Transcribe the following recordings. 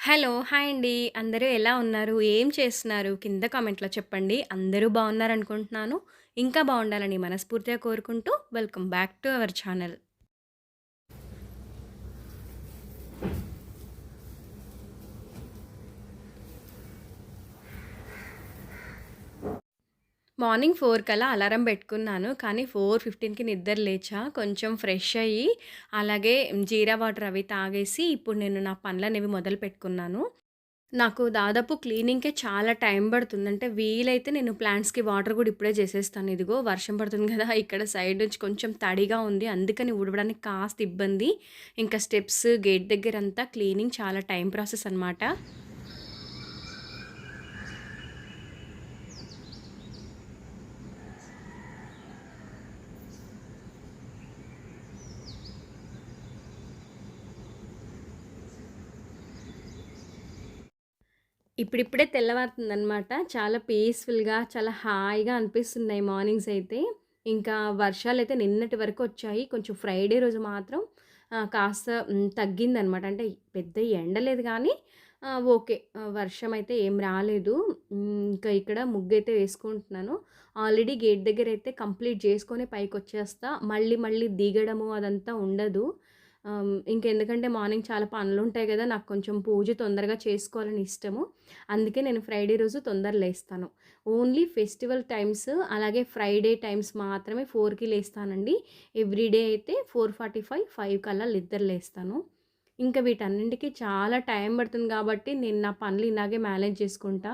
Hello! Hi అండి. అందరూ ఎలా ఉన్నారు? ఏం చేస్తున్నారు? కింద కామెంట్‌లో చెప్పండి. అందరూ బాగున్నారనుకుంటున్నాను. ఇంకా బాగుండాలని మనస్ఫూర్తిగా కోరుకుంటూ welcome back to our channel. Morning 4 కల్లా అలారం పెట్టుకున్నాను. కానీ 4:15కి నిద్ర లేచా. కొంచెం ఫ్రెష్ అయ్యి, అలాగే జీరా వాటర్ అవి తాగేసి ఇప్పుడు నేను నా పనులనేవి మొదలుపెట్టుకున్నాను. నాకు దాదాపు క్లీనింగ్‌కే చాలా టైం పడుతుంది. అంటే వీలైతే నేను ప్లాంట్స్‌కి వాటర్ గూడా ఇప్పుడే చేసేస్తాను. ఇదిగో వర్షం పడుతుంది గదా! ఇక్కడ సైడ్ నుంచి కొంచెం తడిగా ఉంది. అందుకని ఊడవడానికి కాస్త ఇబ్బంది. ఇంకా స్టెప్స్, గేట్ దగ్గరంతా క్లీనింగ్ చాలా టైం ప్రాసెస్ అనమాట. ఇప్పుడిప్పుడే తెల్లవారుతుందనమాట. చాలా పీస్‌ఫుల్‌గా, చాలా హాయిగా అనిపిస్తున్నాయి మార్నింగ్స్ అయితే. ఇంకా వర్షాలైతే నిన్నటి వరకు వచ్చాయి. కొంచెం ఫ్రైడే రోజు మాత్రం కాస్త తగ్గిందనమాట. అంటే పెద్ద ఎండ లేదు గానీ ఓకే. వర్షం అయితే ఏం రాలేదు. ఇంకా ఇక్కడ ముగ్గైతే వేసుకుంటున్నాను. ఆల్రెడీ గేట్ దగ్గరైతే కంప్లీట్ చేసుకొని పైకొచ్చేస్తా. మళ్ళీ మళ్ళీ దిగడము అదంతా ఉండదు. ఇంకెందుకంటే మార్నింగ్ చాలా పనులుంటాయి గదా! నాకు కొంచెం పూజ తొందరగా చేసుకోవాలని ఇష్టము. అందుకే నేను ఫ్రైడే రోజు తొందర లేస్తాను. ఓన్లీ ఫెస్టివల్ టైమ్స్, అలాగే ఫ్రైడే టైమ్స్ మాత్రమే 4కి లేస్తానండి. ఎవ్రీడే అయితే 4:45, 5 కల్లా నిద్ర లేస్తాను. ఇంకా వీటన్నింటికి చాలా టైం పడుతుంది గాబట్టి, నేను నా పనులు ఇలాగే మేనేజ్ చేసుకుంటా.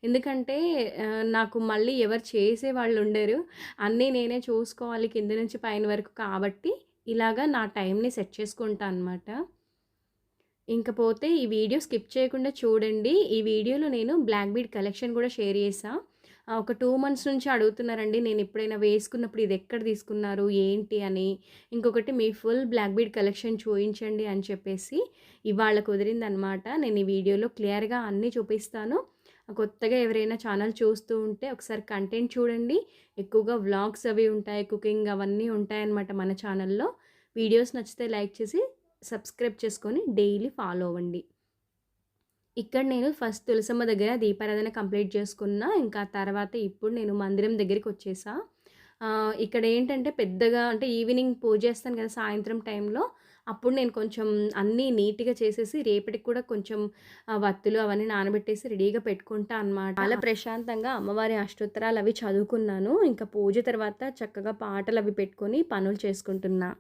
ఎందుకంటే నాకు మళ్ళీ ఎవరు చేసేవాళ్ళుండరు. అన్నీ నేనే చూసుకోవాలి కింద నుంచి పైన వరకు కాబట్టి, ఇలాగా నా టైంని సెట్ చేసుకుంటా అనమాట. ఇంకపోతే ఈ వీడియో స్కిప్ చేయకుండా చూడండి. ఈ వీడియోలో నేను బ్లాక్ బీడ్ కలెక్షన్ గూడా షేర్ చేశా. ఒక 2 మంత్స్ నుంచి అడుగుతున్నారండి. నేనెప్పుడైనా వేసుకున్నప్పుడు ఇదెక్కడ తీసుకున్నారు? ఏంటి అని. ఇంకొకటి మీ ఫుల్ బ్లాక్ బీడ్ కలెక్షన్ చూయించండి అని చెప్పేసి ఇవాళ కుదిరిందనమాట. నేను ఈ వీడియోలో క్లియర్‌గా అన్నీ చూపిస్తాను. కొత్తగా ఎవరైనా ఛానల్ చూస్తూ ఉంటే ఒకసారి కంటెంట్ చూడండి. ఎక్కువగా వ్లాగ్స్ అవి ఉంటాయి. కుకింగ్ అవన్నీ ఉంటాయన్నమాట మన ఛానల్‌లో. వీడియోస్ నచ్చితే లైక్ చేసి సబ్స్క్రైబ్ చేసుకొని డైలీ ఫాలో అవ్వండి. ఇక్కడ నేను ఫస్ట్ తులసమ్మ దగ్గర దీపారాధన కంప్లీట్ చేసుకున్నా. ఇంకా తర్వాత ఇప్పుడు నేను మందిరం దగ్గరికొచ్చేసా. ఇక్కడేంటంటే పెద్దగా అంటే ఈవినింగ్ పూజ చేస్తాను కదా! సాయంత్రం టైంలో. అప్పుడు నేను కొంచెం అన్నీ నీట్‌గా చేసేసి రేపటికి కూడా కొంచెం వత్తులు అవన్నీ నానబెట్టేసి రెడీగా పెట్టుకుంటా అనమాట. చాలా ప్రశాంతంగా అమ్మవారి అష్టోత్తరాలవి చదువుకున్నాను. ఇంకా పూజ తర్వాత చక్కగా పాటలవి పెట్టుకొని పనులు చేసుకుంటున్నా.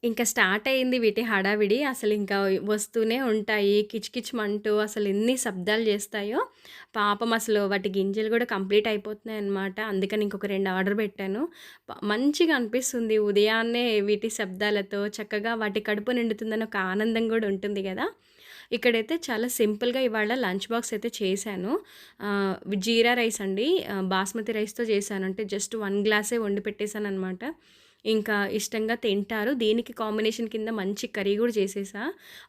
ఇంకా స్టార్ట్ అయింది వీటి హడావిడి. అసలింకా వస్తూనే ఉంటాయి. కిచకిచమంటూ అసలెన్ని శబ్దాలు జేస్తాయో. పాపం అసలు వాటి గింజలు గూడా కంప్లీట్ అయిపోతున్నాయన్నమాట. అందుకని ఇంకొక 2 ఆర్డర్ పెట్టాను. మంచిగా అనిపిస్తుంది ఉదయాన్నే వీటి శబ్దాలతో. చక్కగా వాటి కడుపు నిండుతుందని ఒక ఆనందం గూడా ఉంటుంది గదా! ఇక్కడైతే చాలా సింపుల్‌గా ఇవాళ లంచ్ బాక్స్ అయితే చేశాను. జీరా రైస్ అండి. బాస్మతి రైస్‌తో చేశాను. అంటే జస్ట్ 1 గ్లాసే వండి పెట్టేసాననమాట. ఇంకా ఇష్టంగా తింటారు. దీనికి కాంబినేషన్ కింద మంచి కర్రీ గూడా చేసేసా.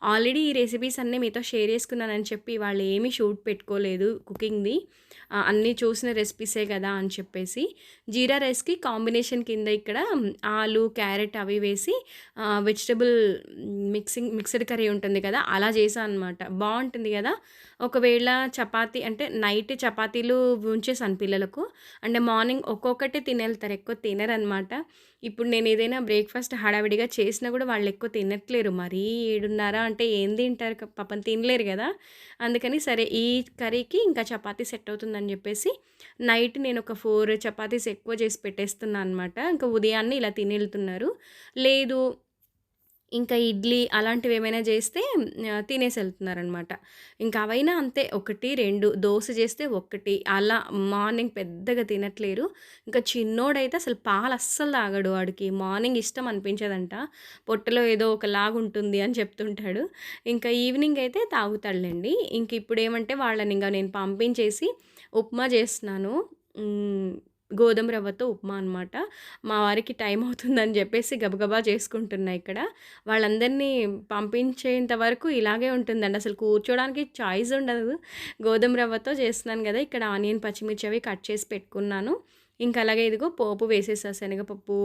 ఆల్రెడీ ఈ రెసిపీస్ అన్నీ మీతో షేర్ చేసుకున్నానని చెప్పి ఇవాళ ఏమీ షూట్ పెట్టుకోలేదు కుకింగ్‌ది. అన్నీ చూసిన రెసిపీసే గదా అని చెప్పేసి. జీరా రైస్‌కి కాంబినేషన్ కింద ఇక్కడ ఆలు, క్యారెట్ అవి వేసి వెజిటబుల్ మిక్స్డ్ కర్రీ ఉంటుంది కదా! అలా చేశా అనమాట. బావుంటుంది గదా! ఒకవేళ చపాతీ అంటే నైట్ చపాతీలు ఉంచేసాను పిల్లలకు. అంటే మార్నింగ్ ఒక్కొక్కటే తినేళ్తారు. ఎక్కువ తినరనమాట. ఇప్పుడు నేనేదైనా బ్రేక్‌ఫాస్ట్ హడావిడిగా చేసినా గూడా వాళ్ళెక్కువ తినట్లేరు. మరీ 7:30 అంటే ఏం తింటారు పాపం తినలేరు గదా! అందుకని సరే ఈ కర్రీకి ఇంకా చపాతీ సెట్ అవుతుందని జెప్పేసి నైట్ నేనొక 4 చపాతీస్ ఎక్కువ చేసి పెట్టేస్తున్నా అనమాట. ఇంకా ఉదయాన్నే ఇలా తినెళ్తున్నారు. లేదు ఇంకా ఇడ్లీ అలాంటివేమైనా జేస్తే తినేసెళ్తున్నారనమాట. ఇంకా అవైనా అంతే 1, 2 దోస జేస్తే 1 అలా మార్నింగ్ పెద్దగా తినట్లేరు. ఇంకా చిన్నోడైతే అసలు పాలస్సలు తాగడు. వాడికి మార్నింగ్ ఇష్టం అనిపించదంట. పొట్టలో ఏదో ఒకలాగుంటుంది అని చెప్తుంటాడు. ఇంకా ఈవినింగ్ అయితే తాగుతాడులెండి. ఇంక ఇప్పుడేమంటే వాళ్ళనింక నేను పంపించేసి ఉప్మా జేస్తున్నాను. హ్మ్. గోధుమ రవ్వతో ఉప్మా అనమాట. మా వారికి టైం అవుతుందని జెప్పేసి గబగబా చేసుకుంటున్నా ఇక్కడ. వాళ్ళందరినీ పంపించేంత వరకు ఇలాగే ఉంటుందండి. అసలు కూర్చోడానికి చాయిస్ ఉండదు. గోధుమ రవ్వతో చేస్తున్నాను గదా! ఇక్కడ ఆనియన్, పచ్చిమిర్చి అవి కట్ చేసి పెట్టుకున్నాను. ఇంకా అలాగే ఇదిగో పోపు వేసేసా. శనగపప్పు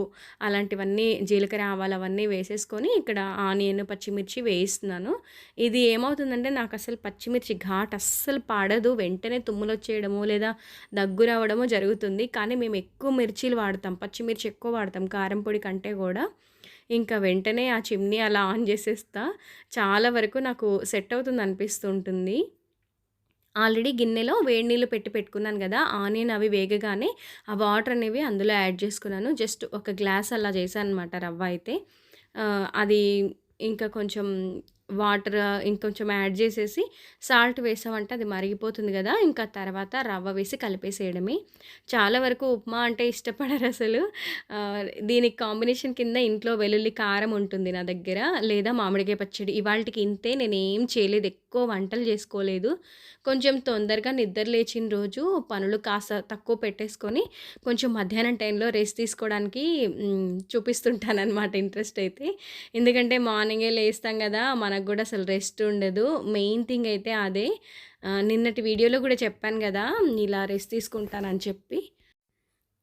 అలాంటివన్నీ, జీలకర్ర, ఆవాలు అవన్నీ వేసేసుకొని ఇక్కడ ఆనియన్, పచ్చిమిర్చి వేయిస్తున్నాను. ఇది ఏమవుతుందంటే నాకసలు పచ్చిమిర్చి ఘాటు అస్సలు పడదు. వెంటనే తుమ్ములొచ్చేయడమో లేదా దగ్గు రావడమో జరుగుతుంది. కానీ మేము ఎక్కువ మిర్చీలు వాడతాం. పచ్చిమిర్చి ఎక్కువ వాడతాం కారం పొడి కంటే గూడా. ఇంకా వెంటనే ఆ చిమ్నీ అలా ఆన్ జేసేస్తా. చాలా వరకు నాకు సెట్ అవుతుంది అనిపిస్తూ ఉంటుంది. ఆల్రెడీ గిన్నెలో వేడి నీళ్ళు పెట్టుకున్నాను గదా! ఆనియన్ అవి వేగగానే ఆ వాటర్ అనేవి అందులో యాడ్ చేసుకున్నాను. జస్ట్ ఒక గ్లాస్ అలా చేశాననమాట రవ్వ అయితే. అది ఇంకా కొంచెం వాటర్ ఇంకొంచెం యాడ్ చేసేసి సాల్ట్ వేసామంటే అది మరిగిపోతుంది గదా! ఇంకా తర్వాత రవ్వ వేసి కలిపేసేయడమే. చాలా వరకు ఉప్మా అంటే ఇష్టపడరసలు. దీనికి కాంబినేషన్ కింద ఇంట్లో వెల్లుల్లి కారం ఉంటుంది నా దగ్గర. లేదా మామిడికాయ పచ్చడి. ఇవాల్టికి ఇంతే, నేనేం చేయలేదు. ఎక్కువ వంటలు చేసుకోలేదు. కొంచెం తొందరగా నిద్ర లేచిన రోజు పనులు కాస్త తక్కువ పెట్టేసుకొని కొంచెం మధ్యాహ్నం టైంలో రెస్ట్ తీసుకోవడానికి చూపిస్తుంటాననమాట ఇంట్రెస్ట్ అయితే. ఎందుకంటే మార్నింగే లేస్తాం గదా! మనకు గూడా అసలు రెస్ట్ ఉండదు. మెయిన్ థింగ్ అయితే అదే. నిన్నటి వీడియోలో గూడా చెప్పాను గదా! ఇలా రెస్ట్ తీసుకుంటానని చెప్పి.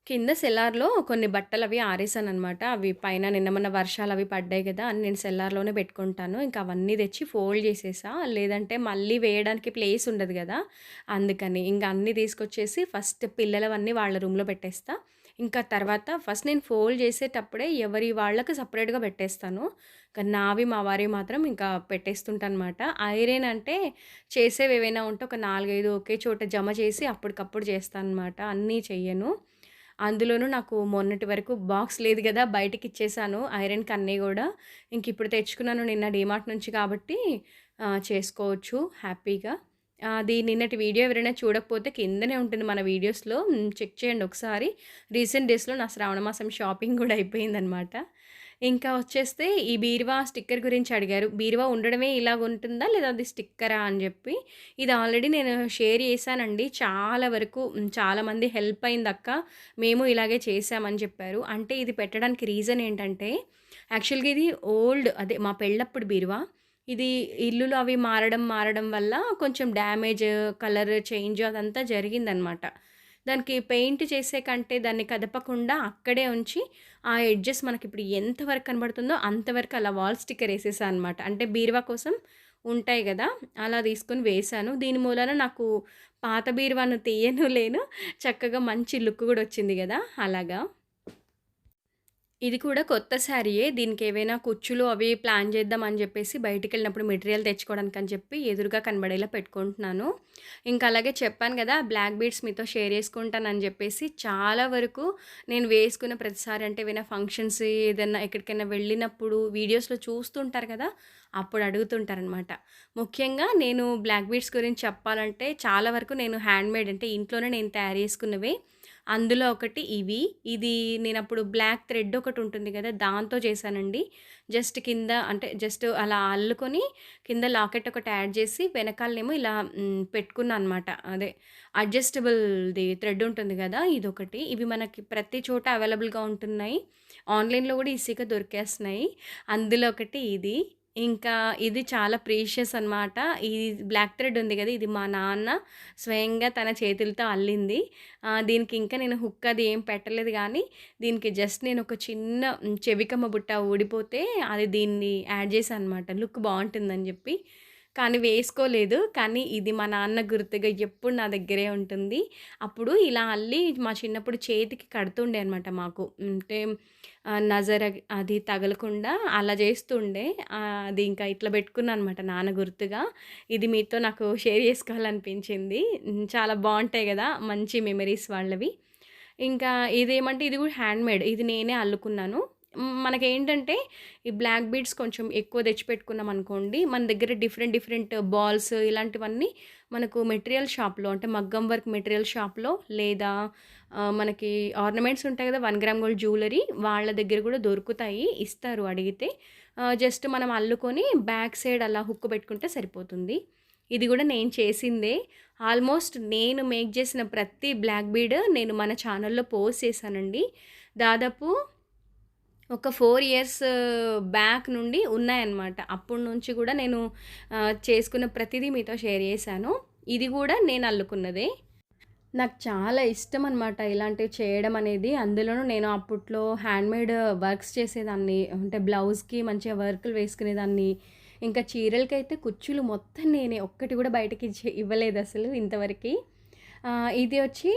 కింద సెల్లార్‌లో కొన్ని బట్టలవి ఆరేసాననమాట. అవి పైన నిన్న మొన్న వర్షాలవి పడ్డాయి గదా! అని నేను సెల్లార్‌లోనే పెట్టుకుంటాను. ఇంకా అవన్నీ తెచ్చి ఫోల్డ్ చేసేసా. లేదంటే మళ్ళీ వేయడానికి ప్లేస్ ఉండదు గదా! అందుకని. ఇంక అన్నీ తీసుకొచ్చేసి ఫస్ట్ పిల్లలవన్నీ వాళ్ళ రూమ్‌లో పెట్టేస్తా. ఇంకా తర్వాత ఫస్ట్ నేను ఫోల్డ్ చేసేటప్పుడే ఎవరి వాళ్ళకి సెపరేట్‌గా పెట్టేస్తాను. కానీ నావి మా వారివి మాత్రం ఇంకా పెట్టేస్తుంటానమాట. ఐరన్ అంటే చేసేవేవైనా ఉంటే ఒక 4, 5 ఒకే చోట జమ చేసి అప్పటికప్పుడు చేస్తాననమాట. అన్నీ చెయ్యను. అందులోనూ నాకు మొన్నటి వరకు బాక్స్ లేదు గదా! బయటికిచ్చేసాను ఐరన్‌కి అన్నీ గూడా. ఇంకిప్పుడు తెచ్చుకున్నాను నిన్న డీమార్ట్ నుంచి కాబట్టి చేసుకోవచ్చు హ్యాపీగా. అది నిన్నటి వీడియో ఎవరైనా చూడకపోతే కిందనే ఉంటుంది మన వీడియోస్‌లో. చెక్ చేయండి ఒకసారి. రీసెంట్ డేస్‌లో నా శ్రావణ మాసం షాపింగ్ గూడా అయిపోయిందనమాట. ఇంకా వచ్చేస్తే ఈ బీరువా స్టిక్కర్ గురించి అడిగారు. బీరువా ఉండడమే ఇలాగుంటుందా? లేదా అది స్టిక్కరా అని జెప్పి. ఇది ఆల్రెడీ నేను షేర్ చేశానండి. చాలా వరకు చాలామంది హెల్ప్ అయిందక్క. మేము ఇలాగే చేశామని చెప్పారు. అంటే ఇది పెట్టడానికి రీజన్ ఏంటంటే, యాక్చువల్‌గా ఇది ఓల్డ్ అదే మా పెళ్ళప్పుడు బీరువా. ఇది ఇల్లులు అవి మారడం వల్ల కొంచెం డ్యామేజ్, కలర్ చేంజ్ అదంతా జరిగిందనమాట. దానికి పెయింట్ చేసే కంటే దాన్ని కదపకుండా అక్కడే ఉంచి, ఆ ఎడ్జెస్ మనకిప్పుడు ఎంత వరకు కనబడుతుందో అంతవరకు అలా వాల్ స్టిక్కర్ ఏసేసా అనమాట. అంటే బీరువా కోసం ఉంటాయి గదా! అలా తీసుకొని వేశాను. దీని మూలాన నాకు పాత బీరువాను తీయను లేను. చక్కగా మంచి లుక్ గూడా వచ్చింది గదా! అలాగా. ఇది కూడా కొత్త శారీయే. దీనికేవైనా కుచ్చులు అవి ప్లాన్ చేద్దామని జెప్పేసి బయటికెళ్ళినప్పుడు మెటీరియల్ తెచ్చుకోవడానికని చెప్పి ఎదురుగా కనబడేలా పెట్టుకుంటున్నాను. ఇంకా అలాగే చెప్పాను గదా! బ్లాక్ బీడ్స్ మీతో షేర్ చేసుకుంటానని జెప్పేసి చాలా వరకు నేను వేసుకున్న ప్రతిసారి అంటే ఏవైనా ఫంక్షన్స్ ఏదన్నా ఎక్కడికైనా వెళ్ళినప్పుడు వీడియోస్‌లో చూస్తుంటారు కదా! అప్పుడు అడుగుతుంటారనమాట. ముఖ్యంగా నేను బ్లాక్ బీడ్స్ గురించి చెప్పాలంటే చాలా వరకు నేను హ్యాండ్‌మేడ్ అంటే ఇంట్లోనే నేను తయారు చేసుకున్నవే. అందులో ఒకటి ఇవి. ఇది నేనప్పుడు బ్లాక్ థ్రెడ్ ఒకటుంటుంది గదా! దాంతో చేశానండి. జస్ట్ కింద అంటే జస్ట్ అలా అల్లుకొని కింద లాకెట్ ఒకటి యాడ్ జేసి వెనకాలనేమో ఇలా పెట్టుకున్నా అనమాట. అదే అడ్జస్టబుల్‌ది థ్రెడ్ ఉంటుంది గదా! ఇదొకటి. ఇవి మనకి ప్రతి చోట అవైలబుల్‌గా ఉంటున్నాయి. ఆన్‌లైన్‌లో గూడా ఈజీగా దొరికేస్తున్నాయి. అందులో ఒకటి ఇది. ఇంకా ఇది చాలా ప్రీషియస్ అనమాట. ఈ బ్లాక్ థ్రెడ్ ఉంది గదా! ఇది మా నాన్న స్వయంగా తన చేతులతో అల్లింది. దీనికి ఇంకా నేను హుక్ అది ఏం పెట్టలేదు గానీ, దీనికి జస్ట్ నేను ఒక చిన్న చెవికమ్మ బుట్ట ఊడిపోతే అది దీన్ని యాడ్ చేశా అనమాట. లుక్ బావుంటుందని జెప్పి. కానీ వేసుకోలేదు. కానీ ఇది మా నాన్న గుర్తుగా ఎప్పుడు నా దగ్గరే ఉంటుంది. అప్పుడు ఇలా అల్లి మా చిన్నప్పుడు చేతికి కడుతుండే అనమాట మాకు. అంటే నజర్ అది తగలకుండా అలా చేస్తుండే. అది ఇంకా ఇట్లా పెట్టుకున్నా అనమాట నాన్న గుర్తుగా. ఇది మీతో నాకు షేర్ చేసుకోవాలనిపించింది. చాలా బావుంటాయి గదా! మంచి మెమరీస్ వాళ్ళవి. ఇంకా ఇదేమంటే ఇది గూడా హ్యాండ్‌మేడ్. ఇది నేనే అల్లుకున్నాను. మనకేంటంటే ఈ బ్లాక్ బీడ్స్ కొంచెం ఎక్కువ తెచ్చిపెట్టుకున్నామనుకోండి, మన దగ్గర డిఫరెంట్ డిఫరెంట్ బాల్స్ ఇలాంటివన్నీ మనకు మెటీరియల్ షాప్‌లో అంటే మగ్గం వర్క్ మెటీరియల్ షాప్‌లో లేదా మనకి ఆర్నమెంట్స్ ఉంటాయి కదా! 1 గ్రామ్ గోల్డ్ జ్యువెలరీ వాళ్ళ దగ్గర గూడా దొరుకుతాయి. ఇస్తారు అడిగితే. జస్ట్ మనం అల్లుకొని బ్యాక్ సైడ్ అలా హుక్ పెట్టుకుంటే సరిపోతుంది. ఇది గూడా నేను చేసిందే. ఆల్మోస్ట్ నేను మేక్ చేసిన ప్రతి బ్లాక్ బీడ్ నేను మన ఛానల్లో పోస్ట్ చేశానండి. దాదాపు ఒక 4 ఇయర్స్ బ్యాక్ నుండి ఉన్నాయన్నమాట. అప్పటి నుంచి కూడా నేను చేసుకున్న ప్రతిదీ మీతో షేర్ చేశాను. ఇది కూడా నేను అల్లుకున్నదే. నాకు చాలా ఇష్టమనమాట ఇలాంటివి చేయడం అనేది. అందులోనూ నేను అప్పట్లో హ్యాండ్‌మేడ్ వర్క్స్ చేసేదాన్ని. అంటే బ్లౌజ్‌కి మంచిగా వర్కులు వేసుకునేదాన్ని. ఇంకా చీరలకైతే కుచ్చులు మొత్తం నేనే. ఒక్కటి కూడా బయటకి ఇవ్వలేదసలు ఇంతవరకి. ఇది వచ్చి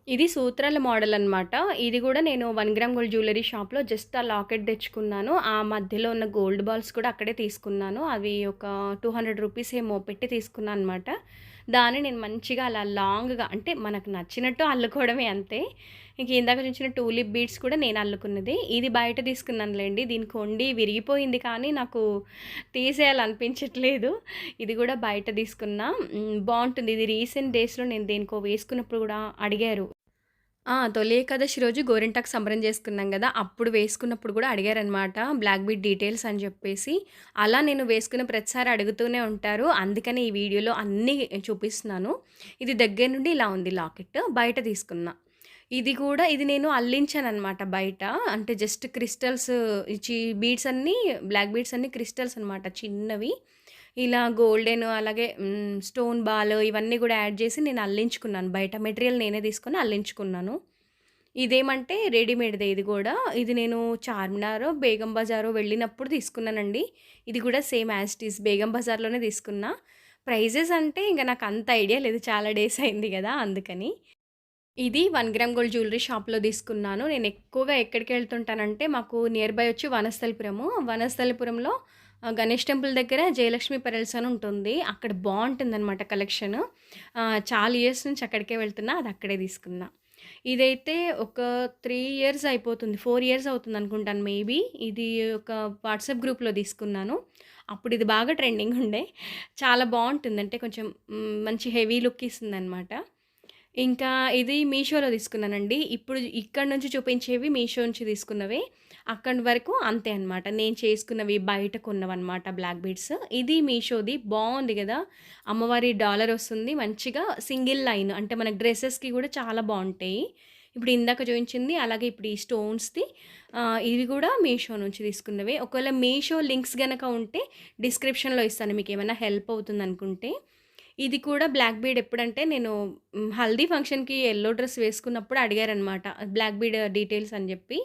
ఇది సూత్రాల మోడల్ అనమాట. ఇది కూడా నేను 1 గ్రామ్ గోల్డ్ జ్యువెలరీ షాప్‌లో జస్ట్ ఆ లాకెట్ తెచ్చుకున్నాను. ఆ మధ్యలో ఉన్న గోల్డ్ బాల్స్ కూడా అక్కడే తీసుకున్నాను. అవి ఒక 200 రూపీస్ ఏమో పెట్టి తీసుకున్నాను అనమాట. దాన్ని నేను మంచిగా అలా లాంగ్‌గా అంటే మనకు నచ్చినట్టు అల్లుకోవడమే అంతే. ఇంక ఇందాక చూసిన టూలిప్ బీడ్స్ కూడా నేను అల్లుకున్నది. ఇది బయట తీసుకున్నానులెండి. దీని కొండి విరిగిపోయింది కానీ నాకు తీసేయాలనిపించట్లేదు. ఇది కూడా బయట తీసుకున్నా. బావుంటుంది. ఇది రీసెంట్ డేస్‌లో నేను దేనికో వేసుకున్నప్పుడు కూడా అడిగారు. తొలి ఏకాదశి రోజు గోరింటాకు సంబరం చేసుకున్నాం గదా! అప్పుడు వేసుకున్నప్పుడు గూడా అడిగారనమాట. బ్లాక్ బీడ్ డీటెయిల్స్ అని జెప్పేసి. అలా నేను వేసుకున్న ప్రతిసారి అడుగుతూనే ఉంటారు. అందుకని ఈ వీడియోలో అన్నీ చూపిస్తున్నాను. ఇది దగ్గర నుండి ఇలా ఉంది లాకెట్. బయట తీసుకున్నా. ఇది నేను అల్లించాననమాట బయట. అంటే జస్ట్ క్రిస్టల్స్ బీడ్స్ అన్నీ బ్లాక్ బీడ్స్ అన్నీ క్రిస్టల్స్ అనమాట చిన్నవి. ఇలా గోల్డెన్ అలాగే స్టోన్ బాల్ ఇవన్నీ గూడా యాడ్ జేసి నేను అల్లించుకున్నాను. బయట మెటీరియల్ నేనే తీసుకొని అల్లించుకున్నాను. ఇదేమంటే రెడీమేడ్‌దే ఇది గూడా. ఇది నేను చార్మినారో, బేగం బజారో వెళ్ళినప్పుడు తీసుకున్నానండి. ఇది గూడా సేమ్ యాజ్ ఇట్ ఈజ్ బేగం బజార్‌లోనే తీసుకున్నా. ప్రైజెస్ అంటే ఇంక నాకంత ఐడియా లేదు. చాలా డేస్ అయింది గదా! అందుకని. ఇది 1 గ్రామ్ గోల్డ్ జ్యువెలరీ షాప్‌లో తీసుకున్నాను. నేను ఎక్కువగా ఎక్కడికెళ్తుంటానంటే మాకు నియర్ బై వచ్చి వనస్థలిపురము. వనస్థలిపురంలో గణేష్ టెంపుల్ దగ్గర జయలక్ష్మి పెరల్స్ అని ఉంటుంది. అక్కడ బావుంటుందనమాట కలెక్షన్. చాలా ఇయర్స్ నుంచి అక్కడికే వెళ్తున్నా. అది అక్కడే తీసుకున్నా. ఇదైతే ఒక 3 ఇయర్స్ అయిపోతుంది. 4 ఇయర్స్ అవుతుందనుకుంటాను మేబీ. ఇది ఒక వాట్సాప్ గ్రూప్‌లో తీసుకున్నాను. అప్పుడు ఇది బాగా ట్రెండింగ్ ఉండే. చాలా బావుంటుంది. అంటే కొంచెం మంచి హెవీ లుక్ ఇస్తుందనమాట. ఇంకా ఇది మీషోలో తీసుకున్నానండి. ఇప్పుడు ఇక్కడి నుంచి చూపించేవి మీషో నుంచి తీసుకున్నవే. అక్కడి వరకు అంతే అనమాట. నేను చేసుకున్నవి బయట కొన్నవన్నమాట బ్లాక్ బీడ్స్. ఇది మీషోది బావుంది గదా! అమ్మవారి డాలర్ వస్తుంది. మంచిగా సింగిల్ లైన్ అంటే మనకు డ్రెసెస్‌కి గూడా చాలా బావుంటాయి. ఇప్పుడు ఇందాక చూయించింది అలాగే ఇప్పుడు ఈ స్టోన్స్‌ది ఇవి గూడా మీషో నుంచి తీసుకున్నవే. ఒకవేళ మీషో లింక్స్ గనక ఉంటే డిస్క్రిప్షన్‌లో ఇస్తాను మీకేమైనా హెల్ప్ అవుతుందనుకుంటే. ఇది కూడా బ్లాక్ బీడ్ ఎప్పుడంటే నేను హల్దీ ఫంక్షన్‌కి యెల్లో డ్రెస్ వేసుకున్నప్పుడు అడిగారనమాట. బ్లాక్ బీడ్ డీటెయిల్స్ అని జెప్పి.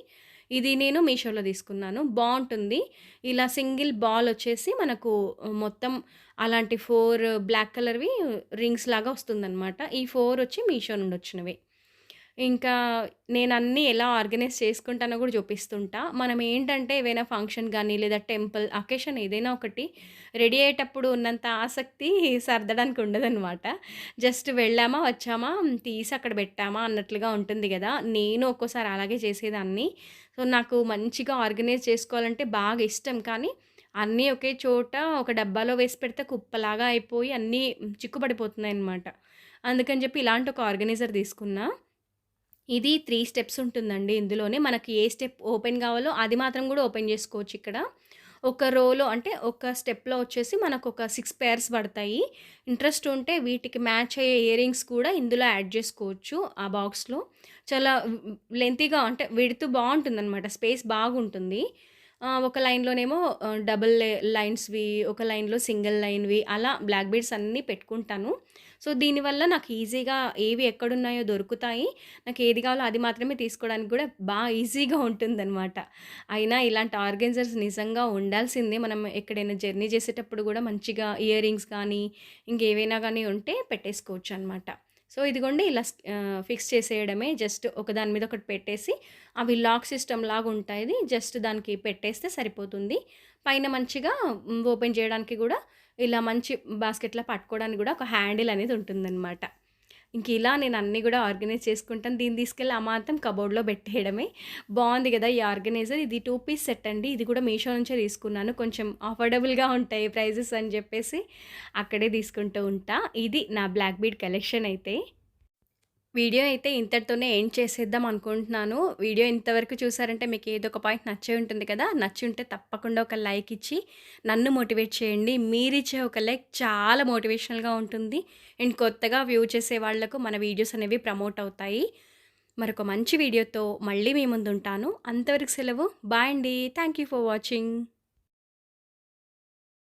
ఇది నేను మీషోలో తీసుకున్నాను. బావుంటుంది. ఇలా సింగిల్ బాల్ వచ్చేసి మనకు మొత్తం అలాంటి 4 బ్లాక్ కలర్‌వి రింగ్స్ లాగా వస్తుందనమాట. ఈ 4 వచ్చి మీషో నుండి వచ్చినవే. ఇంకా నేనన్నీ ఎలా ఆర్గనైజ్ చేసుకుంటానో గూడా చూపిస్తుంటా. మనం ఏంటంటే ఏవైనా ఫంక్షన్ గానీ, లేదా టెంపుల్, అకేషన్ ఏదైనా ఒకటి రెడీ అయ్యేటప్పుడు ఉన్నంత ఆసక్తి సర్దడానికి ఉండదనమాట. జస్ట్ వెళ్ళామా, వచ్చామా, తీసి అక్కడ పెట్టామా అన్నట్లుగా ఉంటుంది గదా! నేను ఒక్కోసారి అలాగే చేసేదాన్ని. సో, నాకు మంచిగా ఆర్గనైజ్ చేసుకోవాలంటే బాగా ఇష్టం. కానీ అన్నీ ఒకే చోట ఒక డబ్బాలో వేసి పెడితే కుప్పలాగా అయిపోయి అన్నీ చిక్కుపడిపోతున్నాయనమాట. అందుకని చెప్పి ఇలాంటి ఒక ఆర్గనైజర్ తీసుకున్నా. ఇది 3 స్టెప్స్ ఉంటుందండి ఇందులోనే. మనకి ఏ స్టెప్ ఓపెన్ గావాలో అది మాత్రం గూడా ఓపెన్ జేసుకోవచ్చిక్కడ. ఒక రోలో అంటే ఒక స్టెప్‌లో వచ్చేసి మనకొక 6 పెయిర్స్ పడతాయి. ఇంట్రెస్ట్ ఉంటే వీటికి మ్యాచ్ అయ్యే ఇయర్ రింగ్స్ కూడా ఇందులో యాడ్ జేసుకోవచ్చు ఆ బాక్స్‌లో. చాలా లెంతీగా అంటే విడ్త్ బావుంటుందనమాట. స్పేస్ బాగుంటుంది. ఒక లైన్‌లోనేమో డబుల్ లైన్స్‌వి, ఒక లైన్‌లో సింగిల్ లైన్‌వి అలా బ్లాక్ బీడ్స్ అన్నీ పెట్టుకుంటాను. సో, దీనివల్ల నాకు ఈజీగా ఏవి ఎక్కడున్నాయో దొరుకుతాయి. నాకేది కావాలో అది మాత్రమే తీసుకోవడానికి గూడా ఈజీగా ఉంటుందనమాట. అయినా ఇలాంటి ఆర్గనైజర్స్ నిజంగా ఉండాల్సిందే. మనం ఎక్కడైనా జర్నీ చేసేటప్పుడు గూడా మంచిగా ఇయర్ రింగ్స్ కానీ, ఇంకేవైనా గానీ ఉంటే పెట్టేసుకోవచ్చనమాట. సో, ఇదిగోండి ఇలా ఫిక్స్ చేసేయడమే. జస్ట్ ఒకదాని మీద ఒకటి పెట్టేసి, అవి లాక్ సిస్టమ్ లాగుంటాయి. జస్ట్ దానికి పెట్టేస్తే సరిపోతుంది. పైన మంచిగా ఓపెన్ చేయడానికి గూడా ఇలా మంచి బాస్కెట్‌లా పట్టుకోవడానికి గూడా ఒక హ్యాండిల్ అనేది ఉంటుందనమాట. ఇంక ఇలా నేను అన్నీ గూడా ఆర్గనైజ్ చేసుకుంటాను. దీన్ని తీసుకెళ్ళి అమాంతం కబోర్డ్‌లో పెట్టేయడమే. బావుంది గదా! ఈ ఆర్గనైజర్. ఇది 2 పీస్ సెట్ అండి. ఇది కూడా మీషో నుంచే తీసుకున్నాను. కొంచెం అఫోర్డబుల్‌గా ఉంటాయి ప్రైజెస్ అని జెప్పేసి అక్కడే తీసుకుంటూ ఉంటా. ఇది నా బ్లాక్ బీడ్ కలెక్షన్ అయితే. వీడియో అయితే ఇంతటితోనే ఎండ్ చేసేద్దాం అనుకుంటున్నాను. వీడియో ఇంతవరకు చూసారంటే మీకు ఏదో ఒక పాయింట్ నచ్చే ఉంటుంది కదా! నచ్చి ఉంటే తప్పకుండా ఒక లైక్ ఇచ్చి నన్ను మోటివేట్ చేయండి. మీరిచ్చే ఒక లైక్ చాలా మోటివేషనల్‌గా ఉంటుంది. అండ్ కొత్తగా వ్యూ చేసే వాళ్ళకు మన వీడియోస్ అనేవి ప్రమోట్ అవుతాయి. మరొక మంచి వీడియోతో మళ్ళీ మీ ముందుంటాను. అంతవరకు సెలవు. బాయ్ అండి. Thank you for watching.